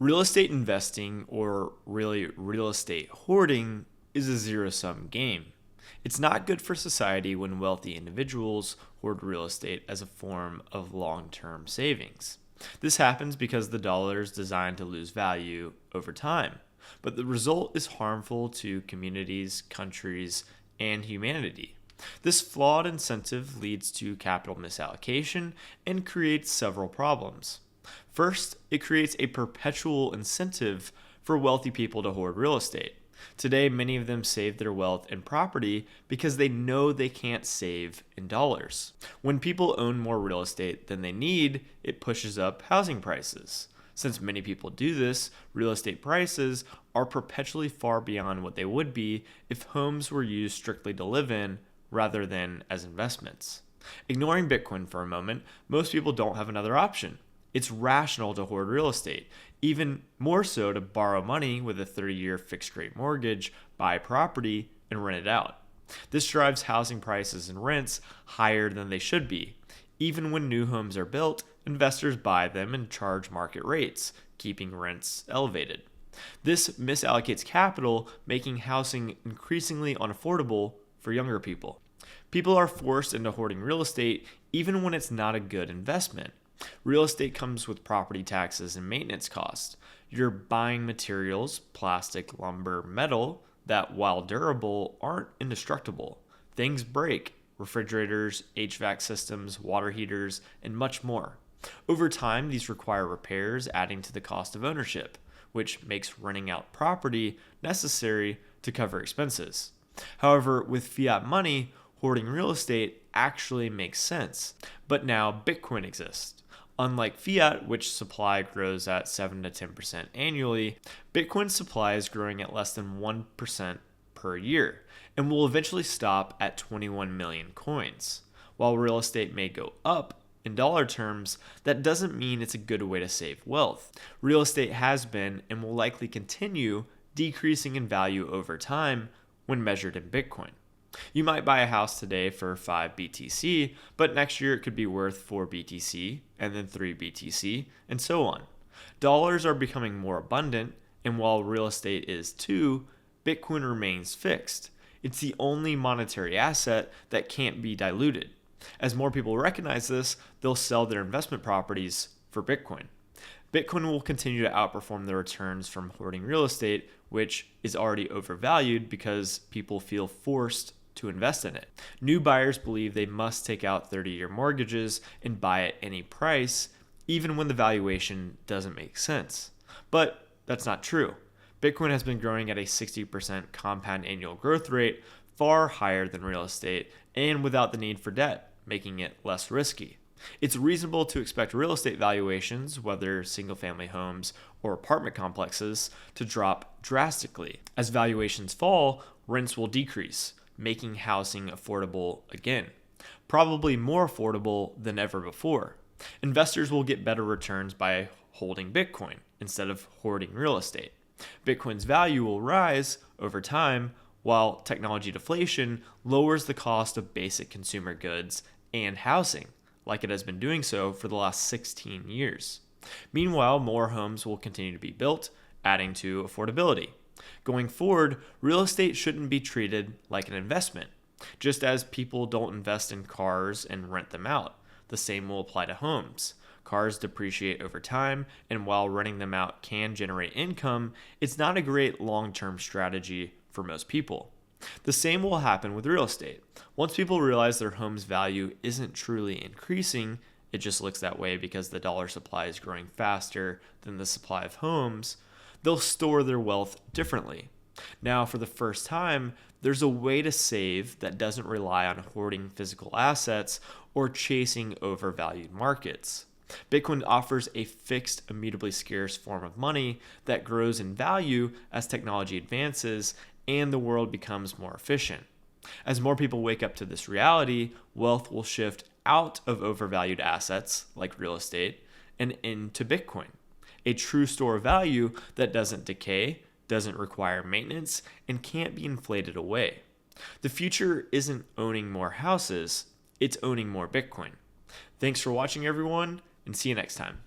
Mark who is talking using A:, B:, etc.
A: Real estate investing, or really real estate hoarding, is a zero-sum game. It's not good for society when wealthy individuals hoard real estate as a form of long-term savings. This happens because the dollar is designed to lose value over time, but the result is harmful to communities, countries, and humanity. This flawed incentive leads to capital misallocation and creates several problems. First, it creates a perpetual incentive for wealthy people to hoard real estate. Today, many of them save their wealth in property because they know they can't save in dollars. When people own more real estate than they need, it pushes up housing prices. Since many people do this, real estate prices are perpetually far beyond what they would be if homes were used strictly to live in rather than as investments. Ignoring Bitcoin for a moment, most people don't have another option. It's rational to hoard real estate, even more so to borrow money with a 30-year fixed rate mortgage, buy property, and rent it out. This drives housing prices and rents higher than they should be. Even when new homes are built, investors buy them and charge market rates, keeping rents elevated. This misallocates capital, making housing increasingly unaffordable for younger people. People are forced into hoarding real estate even when it's not a good investment. Real estate comes with property taxes and maintenance costs. You're buying materials, plastic, lumber, metal, that while durable aren't indestructible. Things break: refrigerators, HVAC systems, water heaters, and much more. Over time, these require repairs, adding to the cost of ownership, which makes renting out property necessary to cover expenses. However, with fiat money, hoarding real estate actually makes sense. But now Bitcoin exists. Unlike fiat, which supply grows at 7 to 10% annually, Bitcoin's supply is growing at less than 1% per year and will eventually stop at 21 million coins. While real estate may go up in dollar terms, that doesn't mean it's a good way to save wealth. Real estate has been and will likely continue decreasing in value over time when measured in Bitcoin. You might buy a house today for 5 BTC, but next year it could be worth 4 BTC, and then 3 BTC, and so on. Dollars are becoming more abundant, and while real estate is too, Bitcoin remains fixed. It's the only monetary asset that can't be diluted. As more people recognize this, they'll sell their investment properties for Bitcoin. Bitcoin will continue to outperform the returns from hoarding real estate, which is already overvalued because people feel forced to invest in it. New buyers believe they must take out 30-year mortgages and buy at any price, even when the valuation doesn't make sense. But that's not true. Bitcoin has been growing at a 60% compound annual growth rate, far higher than real estate, and without the need for debt, making it less risky. It's reasonable to expect real estate valuations, whether single-family homes or apartment complexes, to drop drastically. As valuations fall, rents will decrease, making housing affordable again, probably more affordable than ever before. Investors will get better returns by holding Bitcoin instead of hoarding real estate. Bitcoin's value will rise over time, while technology deflation lowers the cost of basic consumer goods and housing, like it has been doing so for the last 16 years. Meanwhile, more homes will continue to be built, adding to affordability. Going forward, real estate shouldn't be treated like an investment. Just as people don't invest in cars and rent them out, the same will apply to homes. Cars depreciate over time, and while renting them out can generate income, it's not a great long-term strategy for most people. The same will happen with real estate. Once people realize their home's value isn't truly increasing, it just looks that way because the dollar supply is growing faster than the supply of homes, they'll store their wealth differently. Now, for the first time, there's a way to save that doesn't rely on hoarding physical assets or chasing overvalued markets. Bitcoin offers a fixed, immutably scarce form of money that grows in value as technology advances and the world becomes more efficient. As more people wake up to this reality, wealth will shift out of overvalued assets like real estate and into Bitcoin, a true store of value that doesn't decay, doesn't require maintenance, and can't be inflated away. The future isn't owning more houses, it's owning more Bitcoin. Thanks for watching, everyone, and see you next time.